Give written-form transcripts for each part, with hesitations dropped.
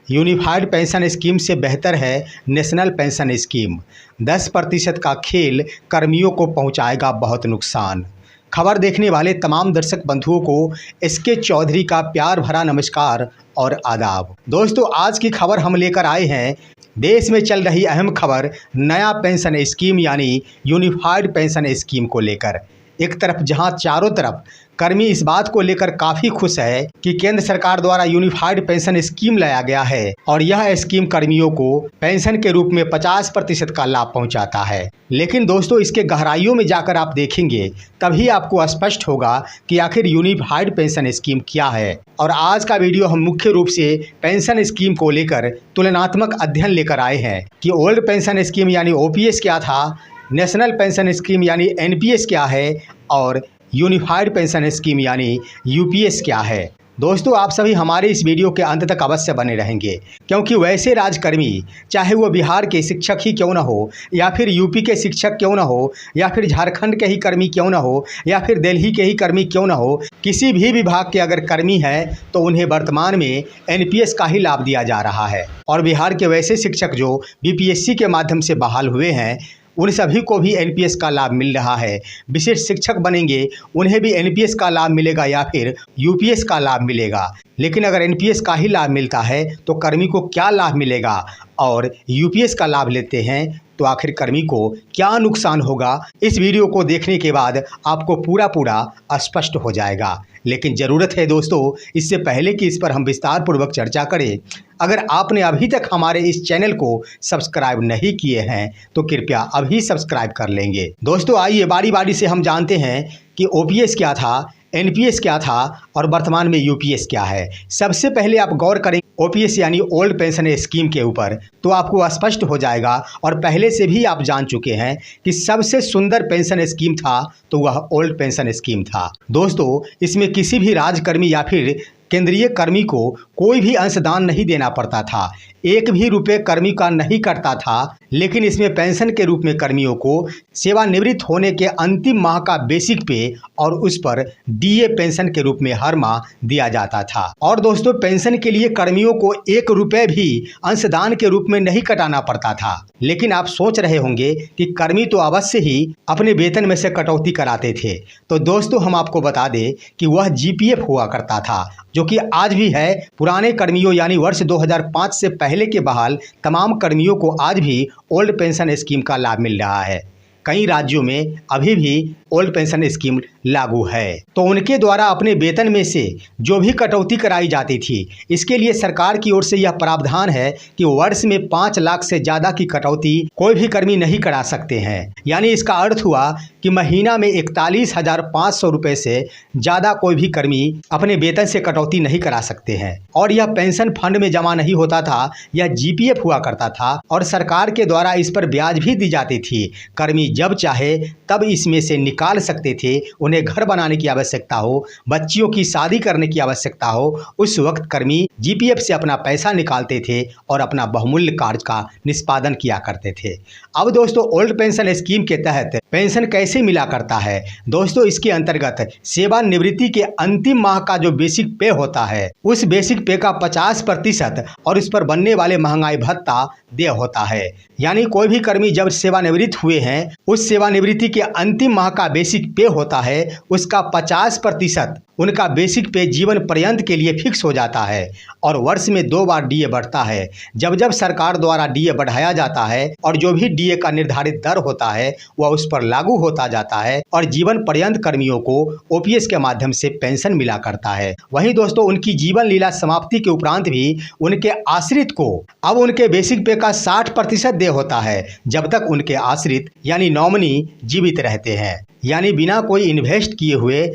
Unified pension scheme से बेहतर है नेशनल पेंशन स्कीम। 10% का खेल कर्मियों को पहुंचाएगा बहुत नुकसान। खबर देखने वाले तमाम दर्शक बंधुओं को एसके चौधरी का प्यार भरा नमस्कार और आदाब। दोस्तों, आज की खबर हम लेकर आए हैं देश में चल रही अहम खबर नया पेंशन स्कीम यानी यूनिफाइड पेंशन स्कीम को लेकर। एक तरफ जहां चारों तरफ कर्मी इस बात को लेकर काफ़ी खुश है कि केंद्र सरकार द्वारा यूनिफाइड पेंशन स्कीम लाया गया है और यह स्कीम कर्मियों को पेंशन के रूप में 50% का लाभ पहुंचाता है। लेकिन दोस्तों, इसके गहराइयों में जाकर आप देखेंगे तभी आपको स्पष्ट होगा कि आखिर यूनिफाइड पेंशन स्कीम क्या है। और आज का वीडियो हम मुख्य रूप से पेंशन स्कीम को लेकर तुलनात्मक अध्ययन लेकर आए हैं कि ओल्ड पेंशन स्कीम यानी ओपीएस क्या था, नेशनल पेंशन स्कीम यानी एनपीएस क्या है और यूनिफाइड पेंशन स्कीम यानी यूपीएस क्या है। दोस्तों, आप सभी हमारे इस वीडियो के अंत तक अवश्य बने रहेंगे, क्योंकि वैसे राजकर्मी, चाहे वो बिहार के शिक्षक ही क्यों न हो, या फिर यूपी के शिक्षक क्यों न हो, या फिर झारखंड के ही कर्मी क्यों न हो, या फिर दिल्ली के ही कर्मी क्यों न हो, किसी भी विभाग के अगर कर्मी हैं तो उन्हें वर्तमान में एनपीएस का ही लाभ दिया जा रहा है। और बिहार के वैसे शिक्षक जो बीपीएससी के माध्यम से बहाल हुए हैं, उन सभी को भी एनपीएस का लाभ मिल रहा है। विशेष शिक्षक बनेंगे उन्हें भी एनपीएस का लाभ मिलेगा या फिर यूपीएस का लाभ मिलेगा। लेकिन अगर एनपीएस का ही लाभ मिलता है तो कर्मी को क्या लाभ मिलेगा, और यूपीएस का लाभ लेते हैं तो आखिर कर्मी को क्या नुकसान होगा, इस वीडियो को देखने के बाद आपको पूरा स्पष्ट हो जाएगा। लेकिन ज़रूरत है दोस्तों, इससे पहले कि इस पर हम विस्तार पूर्वक चर्चा करें, अगर आपने अभी तक हमारे इस चैनल को सब्सक्राइब नहीं किए हैं तो कृपया अभी सब्सक्राइब कर लेंगे। दोस्तों, आइए बारी बारी से हम जानते हैं कि ओपीएस क्या था, एनपीएस क्या था और वर्तमान में यूपीएस क्या है। सबसे पहले आप गौर करें ओपीएस यानी ओल्ड पेंशन स्कीम के ऊपर, तो आपको स्पष्ट हो जाएगा और पहले से भी आप जान चुके हैं कि सबसे सुंदर पेंशन स्कीम था तो वह ओल्ड पेंशन स्कीम था। दोस्तों, इसमें किसी भी राजकर्मी या फिर केंद्रीय कर्मी को कोई भी अंशदान नहीं देना पड़ता था, एक भी रुपये कर्मी का नहीं कटता था। लेकिन इसमें पेंशन के रूप में कर्मियों को सेवानिवृत्त होने के अंतिम माह का बेसिक पे और उस पर डीए पेंशन के रूप में हर माह दिया जाता था। और दोस्तों, पेंशन के लिए कर्मियों को 1 रुपये भी अंशदान के रूप में नहीं कटाना पड़ता था। लेकिन आप सोच रहे होंगे कि कर्मी तो अवश्य ही अपने वेतन में से कटौती कराते थे। तो दोस्तों, हम आपको बता दें कि वह जीपीएफ हुआ करता था, जो कि आज भी है। पुराने कर्मियों यानी वर्ष 2005 से पहले के बहाल तमाम कर्मियों को आज भी ओल्ड पेंशन स्कीम का लाभ मिल रहा है। कई राज्यों में अभी भी ओल्ड पेंशन स्कीम लागू है। तो उनके द्वारा अपने वेतन में से जो भी कटौती कराई जाती थी, इसके लिए सरकार की ओर से यह प्रावधान है कि वर्ष में 5 लाख से ज़्यादा की कटौती कोई भी कर्मी नहीं करा सकते हैं। यानी इसका अर्थ हुआ कि महीना में 41,500 रुपये से ज़्यादा कोई भी कर्मी अपने वेतन से कटौती नहीं करा सकते हैं। और यह पेंशन फंड में जमा नहीं होता था, यह जीपीएफ हुआ करता था और सरकार के द्वारा इस पर ब्याज भी दी जाती थी। कर्मी जब चाहे तब इसमें से निकाल सकते थे। उन्हें घर बनाने की आवश्यकता हो, बच्चियों की शादी करने की आवश्यकता हो, उस वक्त कर्मी जीपीएफ से अपना पैसा निकालते थे और अपना बहुमूल्य कार्य का निष्पादन किया करते थे। अब दोस्तों, ओल्ड पेंशन स्कीम के तहत पेंशन कैसे मिला करता है। दोस्तों, इसके अंतर्गत सेवानिवृत्ति के अंतिम माह का जो बेसिक पे होता है, उस बेसिक पे का 50% और उस पर बनने वाले महंगाई भत्ता देय होता है। यानी कोई भी कर्मी जब सेवानिवृत्त हुए हैं, उस सेवानिवृत्ति के अंतिम माह का बेसिक पे होता है, उसका 50% उनका बेसिक पे जीवन पर्यंत के लिए फिक्स हो जाता है। और वर्ष में 2 बार डीए बढ़ता है। जब जब सरकार द्वारा डीए बढ़ाया जाता है और जो भी डीए का निर्धारित दर होता है वह उस पर लागू होता जाता है और जीवन पर्यंत कर्मियों को ओपीएस के माध्यम से पेंशन मिला करता है। वहीं दोस्तों, उनकी जीवन लीला समाप्ति के उपरांत भी उनके आश्रित को अब उनके बेसिक पे का 60% देय होता है, जब तक उनके आश्रित यानी नॉमिनी जीवित रहते हैं। यानी बिना कोई इन्वेस्ट किए हुए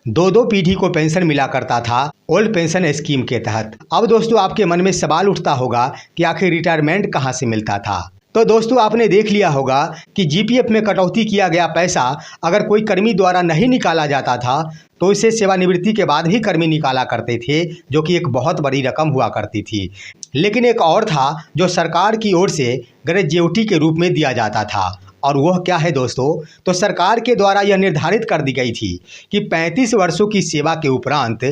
2 पीढ़ी को पेंशन मिला करता था ओल्ड पेंशन स्कीम के तहत। अब दोस्तों, आपके मन में सवाल उठता होगा कि आखिर रिटायरमेंट कहाँ से मिलता था। तो दोस्तों, आपने देख लिया होगा कि जीपीएफ में कटौती किया गया पैसा अगर कोई कर्मी द्वारा नहीं निकाला जाता था तो इसे सेवानिवृत्ति के बाद भी कर्मी निकाला करते थे, जो कि एक बहुत बड़ी रकम हुआ करती थी। लेकिन एक और था जो सरकार की ओर से ग्रेच्युटी के रूप में दिया जाता था। और वह क्या है दोस्तों, तो सरकार के द्वारा यह निर्धारित कर दी गई थी कि 35 वर्षों की सेवा के उपरांत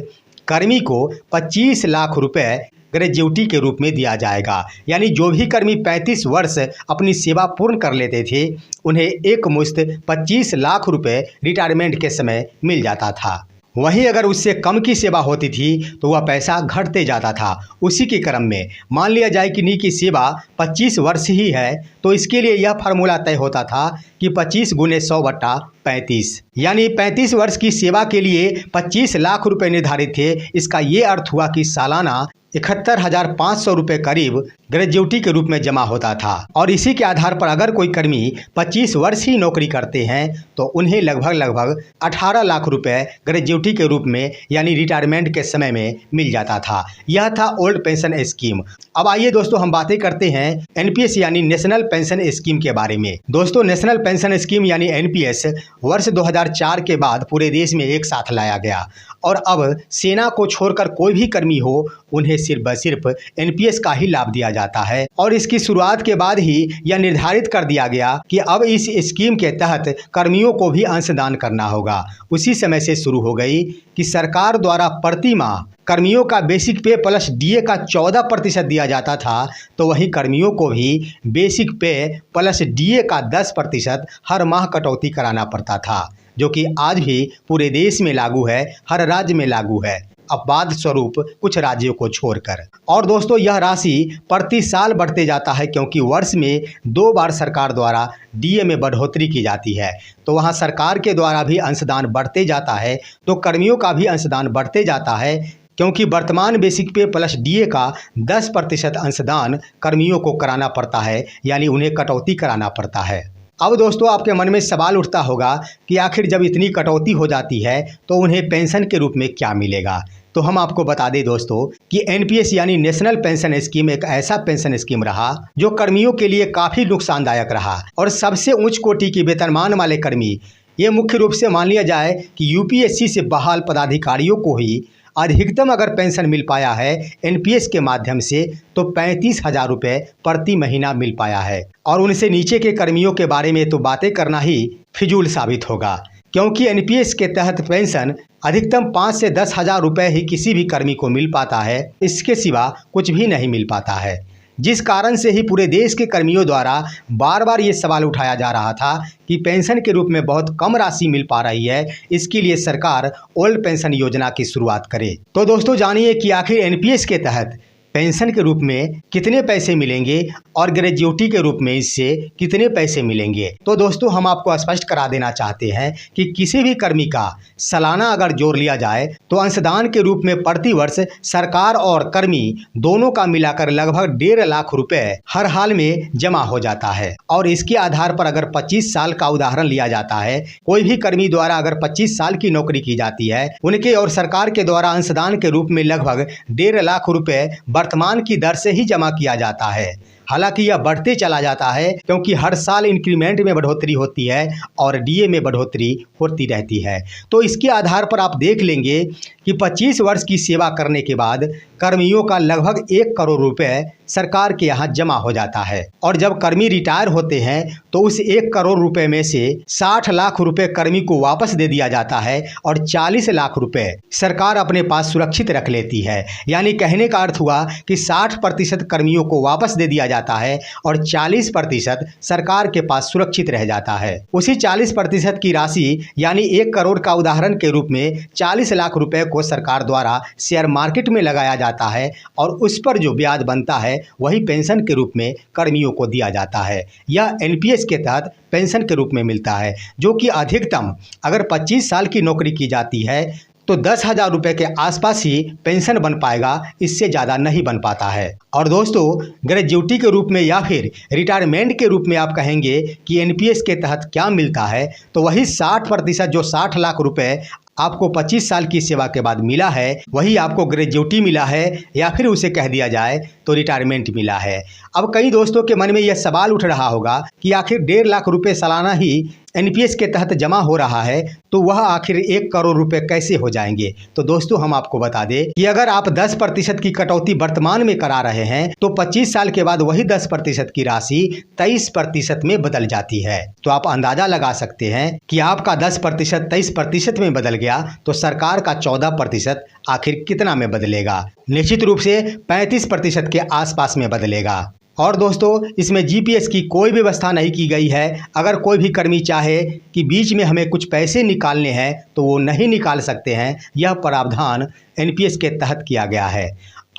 कर्मी को 25 लाख रुपए ग्रेजुएटी के रूप में दिया जाएगा। यानी जो भी कर्मी 35 वर्ष अपनी सेवा पूर्ण कर लेते थे उन्हें एक मुश्त 25 लाख रुपए रिटायरमेंट के समय मिल जाता था। वहीं अगर उससे कम की सेवा होती थी तो वह पैसा घटते जाता था। उसी के क्रम में मान लिया जाए कि नी की सेवा 25 वर्ष ही है तो इसके लिए यह फार्मूला तय होता था कि 25 गुने 100/35 यानी 35 वर्ष की सेवा के लिए 25 लाख रुपए निर्धारित थे। इसका ये अर्थ हुआ कि सालाना 71,500 रुपये करीब ग्रेजुएटी के रूप में जमा होता था। और इसी के आधार पर अगर कोई कर्मी 25 वर्ष ही नौकरी करते हैं तो उन्हें लगभग 18 लाख रुपए ग्रेजुएटी के रूप में यानी रिटायरमेंट के समय में मिल जाता था। यह था ओल्ड पेंशन स्कीम। अब आइए दोस्तों हम बातें करते हैं एनपीएस यानी नेशनल पेंशन स्कीम के बारे में। दोस्तों नेशनल पेंशन स्कीम यानी एनपीएस वर्ष 2004 के बाद पूरे देश में एक साथ लाया गया और अब सेना को छोड़कर कोई भी कर्मी हो उन्हें सिर्फ एनपीएस का ही लाभ दिया जाता है। और इसकी शुरुआत के बाद ही यह निर्धारित कर दिया गया कि अब इस स्कीम के तहत कर्मियों को भी अंशदान करना होगा। उसी समय से शुरू हो गई कि सरकार द्वारा प्रति माह कर्मियों का बेसिक पे प्लस डीए का 14% दिया जाता था तो वहीं कर्मियों को भी बेसिक पे प्लस डीए का 10% हर माह कटौती कराना पड़ता था, जो कि आज भी पूरे देश में लागू है, हर राज्य में लागू है, अपवाद स्वरूप कुछ राज्यों को छोड़कर। और दोस्तों यह राशि प्रति साल बढ़ते जाता है क्योंकि वर्ष में 2 बार सरकार द्वारा डीए में बढ़ोतरी की जाती है। तो वहाँ सरकार के द्वारा भी अंशदान बढ़ते जाता है तो कर्मियों का भी अंशदान बढ़ते जाता है क्योंकि वर्तमान बेसिक पे प्लस डीए का 10% अंशदान कर्मियों को कराना पड़ता है, यानी उन्हें कटौती कराना पड़ता है। अब दोस्तों आपके मन में सवाल उठता होगा कि आखिर जब इतनी कटौती हो जाती है तो उन्हें पेंशन के रूप में क्या मिलेगा। तो हम आपको बता दें दोस्तों कि एनपीएस यानी नेशनल पेंशन स्कीम एक ऐसा पेंशन स्कीम रहा जो कर्मियों के लिए काफ़ी नुकसानदायक रहा। और सबसे उच्च कोटि की वेतनमान वाले कर्मी, ये मुख्य रूप से मान लिया जाए कि यूपीएससी से बहाल पदाधिकारियों को ही अधिकतम अगर पेंशन मिल पाया है एनपीएस के माध्यम से तो 35,000 रुपये प्रति महीना मिल पाया है। और उनसे नीचे के कर्मियों के बारे में तो बातें करना ही फिजूल साबित होगा क्योंकि एनपीएस के तहत पेंशन अधिकतम 5 से 10,000 रुपये ही किसी भी कर्मी को मिल पाता है, इसके सिवा कुछ भी नहीं मिल पाता है। जिस कारण से ही पूरे देश के कर्मियों द्वारा बार बार ये सवाल उठाया जा रहा था कि पेंशन के रूप में बहुत कम राशि मिल पा रही है, इसके लिए सरकार ओल्ड पेंशन योजना की शुरुआत करे। तो दोस्तों जानिए कि आखिर एनपीएस के तहत पेंशन के रूप में कितने पैसे मिलेंगे और ग्रेजुएटी के रूप में इससे कितने पैसे मिलेंगे। तो दोस्तों हम आपको स्पष्ट करा देना चाहते हैं कि किसी भी कर्मी का सालाना अगर जोड़ लिया जाए तो अंशदान के रूप में प्रति वर्ष सरकार और कर्मी दोनों का मिलाकर लगभग 1.5 लाख रुपए हर हाल में जमा हो जाता है। और इसके आधार पर अगर 25 साल का उदाहरण लिया जाता है, कोई भी कर्मी द्वारा अगर 25 साल की नौकरी की जाती है उनके और सरकार के द्वारा अंशदान के रूप में लगभग 1.5 लाख रुपए वर्तमान की दर से ही जमा किया जाता है। हालांकि यह बढ़ते चला जाता है क्योंकि हर साल इंक्रीमेंट में बढ़ोतरी होती है और डीए में बढ़ोतरी होती रहती है। तो इसके आधार पर आप देख लेंगे कि 25 वर्ष की सेवा करने के बाद कर्मियों का लगभग 1 करोड़ रुपए सरकार के यहाँ जमा हो जाता है। और जब कर्मी रिटायर होते हैं तो उस 1 करोड़ रुपए में से 60 लाख रुपए कर्मी को वापस दे दिया जाता है और 40 लाख रुपए सरकार अपने पास सुरक्षित रख लेती है। यानी कहने का अर्थ हुआ कि 60% कर्मियों को वापस दे दिया जाता है और 40% सरकार के पास सुरक्षित रह जाता है। उसी 40% की राशि यानी 1 करोड़ का उदाहरण के रूप में 40 लाख रुपए को सरकार द्वारा शेयर मार्केट में लगाया जाता है और उस पर जो ब्याज बनता है वही पेंशन के रूप में कर्मियों को दिया जाता है। यह एनपीएस के तहत पेंशन के रूप में मिलता है, जो कि अधिकतम अगर 25 साल की नौकरी की जाती है तो 10,000 रुपये के आसपास ही पेंशन बन पाएगा, इससे ज़्यादा नहीं बन पाता है। और दोस्तों ग्रेजुएटी के रूप में या फिर रिटायरमेंट के रूप में आप कहेंगे कि एनपीएस के तहत क्या मिलता है तो वही 60% जो 60 लाख रुपए आपको 25 साल की सेवा के बाद मिला है वही आपको ग्रेजुएटी मिला है या फिर उसे कह दिया जाए तो रिटायरमेंट मिला है। अब कई दोस्तों के मन में यह सवाल उठ रहा होगा कि आखिर 1.5 लाख रुपए सालाना ही एनपीएस के तहत जमा हो रहा है तो वह आखिर 1 करोड़ रुपए कैसे हो जाएंगे। तो दोस्तों हम आपको बता दें कि अगर आप 10% की कटौती वर्तमान में करा रहे हैं तो 25 साल के बाद वही 10% की राशि 23% में बदल जाती है। तो आप अंदाजा लगा सकते हैं कि आपका 10% 23% में बदल गया तो सरकार का 14% आखिर कितना में बदलेगा। निश्चित रूप से 35% के आसपास में बदलेगा। और दोस्तों इसमें जीपीएस की कोई व्यवस्था नहीं की गई है। अगर कोई भी कर्मी चाहे कि बीच में हमें कुछ पैसे निकालने हैं तो वो नहीं निकाल सकते हैं। यह प्रावधान एनपीएस के तहत किया गया है।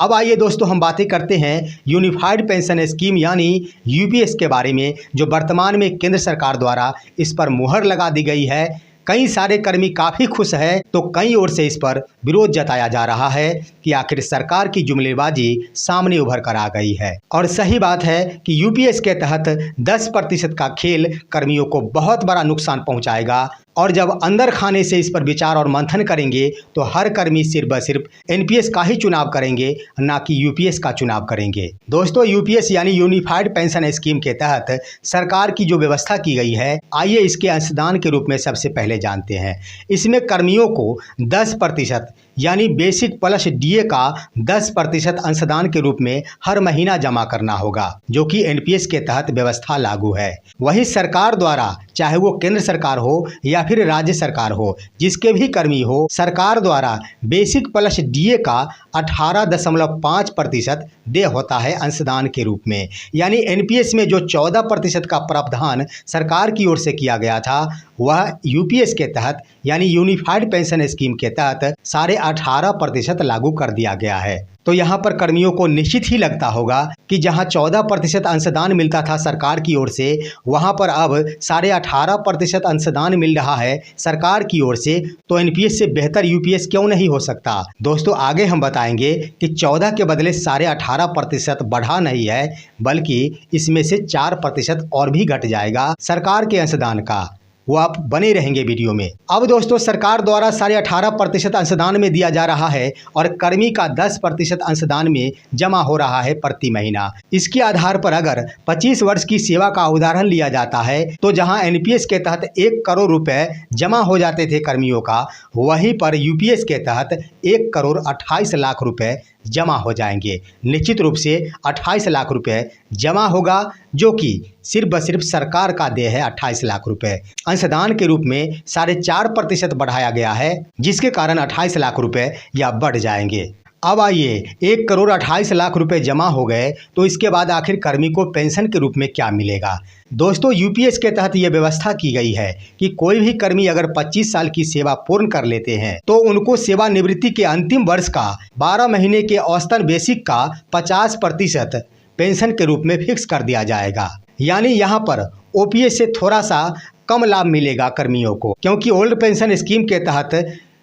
अब आइए दोस्तों हम बातें करते हैं यूनिफाइड पेंशन स्कीम यानी यूपीएस के बारे में, जो वर्तमान में केंद्र सरकार द्वारा इस पर मुहर लगा दी गई है। कई सारे कर्मी काफ़ी खुश है तो कई ओर से इस पर विरोध जताया जा रहा है कि आखिर सरकार की जुमलेबाजी सामने उभर कर आ गई है। और सही बात है कि यूपीएस के तहत 10% का खेल कर्मियों को बहुत बड़ा नुकसान पहुंचाएगा। और जब अंदर खाने से इस पर विचार और मंथन करेंगे तो हर कर्मी सिर्फ व सिर्फ एनपीएस का ही चुनाव करेंगे, ना कि यूपीएस का चुनाव करेंगे। दोस्तों यूपीएस यानी यूनिफाइड पेंशन स्कीम के तहत सरकार की जो व्यवस्था की गई है, आइए इसके अंशदान के रूप में सबसे पहले जानते हैं। इसमें कर्मियों को 10% यानी बेसिक प्लस डीए का 10% अंशदान के रूप में हर महीना जमा करना होगा, जो कि एनपीएस के तहत व्यवस्था लागू है। वही सरकार द्वारा, चाहे वो केंद्र सरकार हो या फिर राज्य सरकार हो, जिसके भी कर्मी हो, सरकार द्वारा बेसिक प्लस डीए का 18.5% दे होता है अंशदान के रूप में। यानी एनपीएस में जो 14% का प्रावधान सरकार की ओर से किया गया था, वह यूपीएस के तहत यानी यूनिफाइड पेंशन स्कीम के तहत 18.5% लागू कर दिया गया है। तो यहाँ पर कर्मियों को निश्चित ही लगता होगा कि जहाँ 14% अंशदान मिलता था सरकार की ओर से, वहाँ पर अब 18.5% अंशदान मिल रहा है सरकार की ओर से, तो एनपीएस से बेहतर यूपीएस क्यों नहीं हो सकता। दोस्तों आगे हम बताएंगे कि 14 के बदले 18.5% बढ़ा नहीं है, बल्कि इसमें से 4% और भी घट जाएगा सरकार के अंशदान का। वो आप बने रहेंगे वीडियो में। अब दोस्तों सरकार द्वारा 18.5% अंशदान में दिया जा रहा है और कर्मी का 10% अंशदान में जमा हो रहा है प्रति महीना। इसके आधार पर अगर 25 वर्ष की सेवा का उदाहरण लिया जाता है तो जहां एनपीएस के तहत 1 करोड़ रुपए जमा हो जाते थे कर्मियों का, वहीं पर यूपीएस के तहत 1 करोड़ 28 लाख रुपए जमा हो जाएंगे। निश्चित रूप से 28 लाख रुपए जमा होगा, जो कि सिर्फ व सिर्फ सरकार का देय है। 28 लाख रुपए अंशदान के रूप में 4.5% बढ़ाया गया है, जिसके कारण 28 लाख रुपए या बढ़ जाएंगे। अब आइए 1 करोड़ 28 लाख रुपए जमा हो गए तो इसके बाद आखिर कर्मी को पेंशन के रूप में क्या मिलेगा। दोस्तों यूपीएस के तहत यह व्यवस्था की गई है कि कोई भी कर्मी अगर 25 साल की सेवा पूर्ण कर लेते हैं तो उनको सेवानिवृत्ति के अंतिम वर्ष का 12 महीने के औसतन बेसिक का 50% पेंशन के रूप में फिक्स कर दिया जाएगा। यानी यहाँ पर ओपीएस से थोड़ा सा कम लाभ मिलेगा कर्मियों को, क्योंकि ओल्ड पेंशन स्कीम के तहत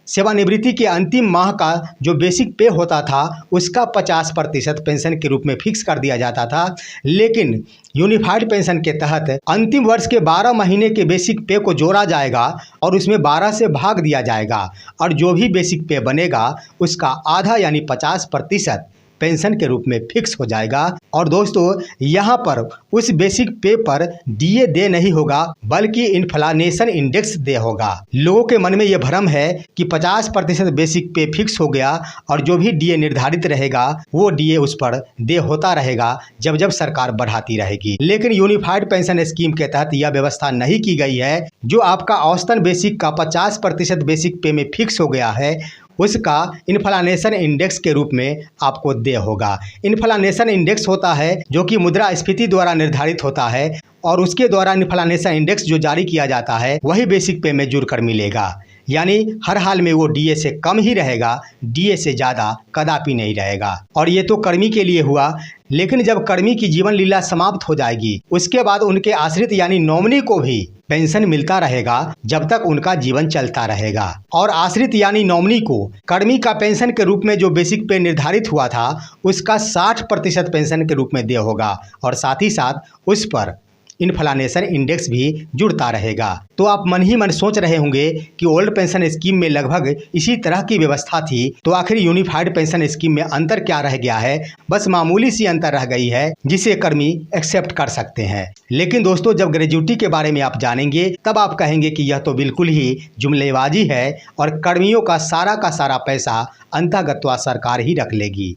सेवानिवृत्ति के अंतिम माह का जो बेसिक पे होता था उसका 50% पेंशन के रूप में फिक्स कर दिया जाता था। लेकिन यूनिफाइड पेंशन के तहत अंतिम वर्ष के 12 महीने के बेसिक पे को जोड़ा जाएगा और उसमें 12 से भाग दिया जाएगा और जो भी बेसिक पे बनेगा उसका आधा यानी 50% पेंशन के रूप में फिक्स हो जाएगा। और दोस्तों यहाँ पर उस बेसिक पे पर डीए दे नहीं होगा, बल्कि इन्फ्लेशन इंडेक्स दे होगा। लोगों के मन में यह भ्रम है कि 50% बेसिक पे फिक्स हो गया और जो भी डीए निर्धारित रहेगा वो डीए उस पर दे होता रहेगा जब जब सरकार बढ़ाती रहेगी। लेकिन यूनिफाइड पेंशन स्कीम के तहत यह व्यवस्था नहीं की गई है। जो आपका औसतन बेसिक का 50% बेसिक पे में फिक्स हो गया है उसका इन्फ्लेशन इंडेक्स के रूप में आपको दे होगा। इन्फ्लेशन इंडेक्स होता है जो कि मुद्रास्फीति द्वारा निर्धारित होता है और उसके द्वारा इन्फ्लेशन इंडेक्स जो जारी किया जाता है वही बेसिक पे में जुड़कर मिलेगा। यानी हर हाल में वो डीए से कम ही रहेगा, डीए से ज़्यादा कदापि नहीं रहेगा। और ये तो कर्मी के लिए हुआ, लेकिन जब कर्मी की जीवन लीला समाप्त हो जाएगी उसके बाद उनके आश्रित यानी नॉमिनी को भी पेंशन मिलता रहेगा जब तक उनका जीवन चलता रहेगा। और आश्रित यानी नॉमिनी को कर्मी का पेंशन के रूप में जो बेसिक पे निर्धारित हुआ था उसका 60% पेंशन के रूप में दे होगा और साथ ही साथ उस पर इन्फ्लेशन इंडेक्स भी जुड़ता रहेगा। तो आप मन ही मन सोच रहे होंगे कि ओल्ड पेंशन स्कीम में लगभग इसी तरह की व्यवस्था थी, तो आखिर यूनिफाइड पेंशन स्कीम में अंतर क्या रह गया है। बस मामूली सी अंतर रह गई है जिसे कर्मी एक्सेप्ट कर सकते हैं। लेकिन दोस्तों, जब ग्रेजुटी के बारे में आप जानेंगे तब आप कहेंगे कि यह तो बिल्कुल ही जुमलेबाजी है और कर्मियों का सारा पैसा अंतःगत्वा सरकार ही रख लेगी।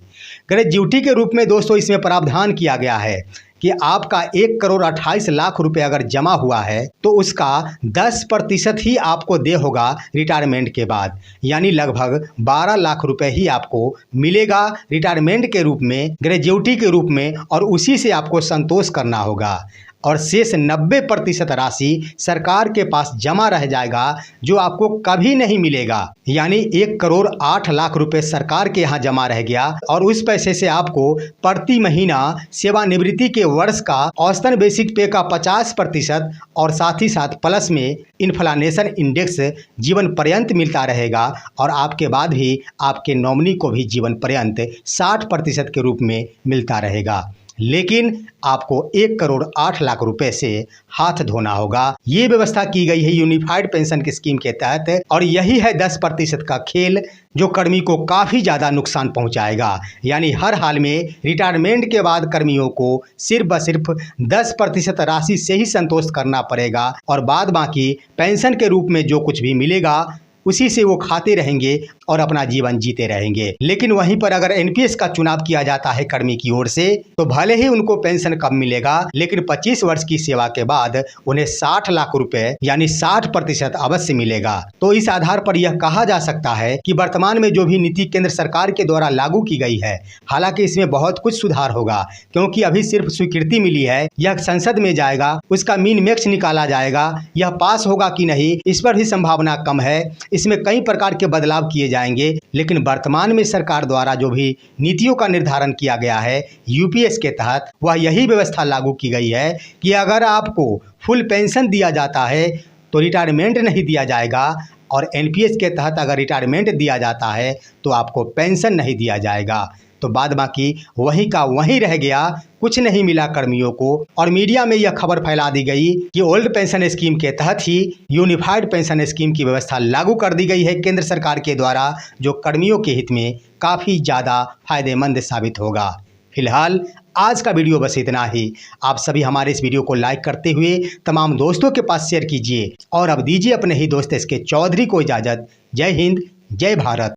ग्रेजुटी के रूप में दोस्तों इसमें प्रावधान किया गया है कि आपका 1,28,00,000 रुपए अगर जमा हुआ है तो उसका 10% ही आपको दे होगा रिटायरमेंट के बाद, यानी लगभग 12 लाख रुपए ही आपको मिलेगा रिटायरमेंट के रूप में, ग्रेजुटी के रूप में, और उसी से आपको संतोष करना होगा। और शेष 90% राशि सरकार के पास जमा रह जाएगा जो आपको कभी नहीं मिलेगा, यानी 1,08,00,000 रुपए सरकार के यहाँ जमा रह गया और उस पैसे से आपको प्रति महीना सेवानिवृत्ति के वर्ष का औसतन बेसिक पे का 50% और साथ ही साथ प्लस में इन्फ्लेशन इंडेक्स जीवन पर्यंत मिलता रहेगा और आपके बाद भी आपके नॉमिनी को भी जीवन पर्यंत 60% के रूप में मिलता रहेगा। लेकिन आपको 1,08,00,000 रुपए से हाथ धोना होगा। ये व्यवस्था की गई है यूनिफाइड पेंशन की स्कीम के तहत और यही है 10% का खेल जो कर्मी को काफ़ी ज़्यादा नुकसान पहुंचाएगा। यानी हर हाल में रिटायरमेंट के बाद कर्मियों को सिर्फ 10% राशि से ही संतोष करना पड़ेगा और बाद बाकी पेंशन के रूप में जो कुछ भी मिलेगा उसी से वो खाते रहेंगे और अपना जीवन जीते रहेंगे। लेकिन वहीं पर अगर एनपीएस का चुनाव किया जाता है कर्मी की ओर से तो भले ही उनको पेंशन कम मिलेगा, लेकिन 25 वर्ष की सेवा के बाद उन्हें 60 लाख रुपए यानी 60% अवश्य मिलेगा। तो इस आधार पर यह कहा जा सकता है कि वर्तमान में जो भी नीति केंद्र सरकार के द्वारा लागू की गई है, हालांकि इसमें बहुत कुछ सुधार होगा क्योंकि अभी सिर्फ स्वीकृति मिली है। यह संसद में जाएगा, उसका मीन मैक्स निकाला जाएगा, यह पास होगा कि नहीं इस पर भी संभावना कम है। इसमें कई प्रकार के बदलाव किए जाएंगे, लेकिन वर्तमान में सरकार द्वारा जो भी नीतियों का निर्धारण किया गया है यूपीएस के तहत, वह यही व्यवस्था लागू की गई है कि अगर आपको फुल पेंशन दिया जाता है तो रिटायरमेंट नहीं दिया जाएगा और एनपीएस के तहत अगर रिटायरमेंट दिया जाता है तो आपको पेंशन नहीं दिया जाएगा। तो बाद बाकी वहीं का वहीं रह गया, कुछ नहीं मिला कर्मियों को। और मीडिया में यह खबर फैला दी गई कि ओल्ड पेंशन स्कीम के तहत ही यूनिफाइड पेंशन स्कीम की व्यवस्था लागू कर दी गई है केंद्र सरकार के द्वारा, जो कर्मियों के हित में काफ़ी ज़्यादा फायदेमंद साबित होगा। फिलहाल आज का वीडियो बस इतना ही। आप सभी हमारे इस वीडियो को लाइक करते हुए तमाम दोस्तों के पास शेयर कीजिए और अब दीजिए अपने ही दोस्त SK चौधरी को इजाज़त। जय हिंद, जय भारत।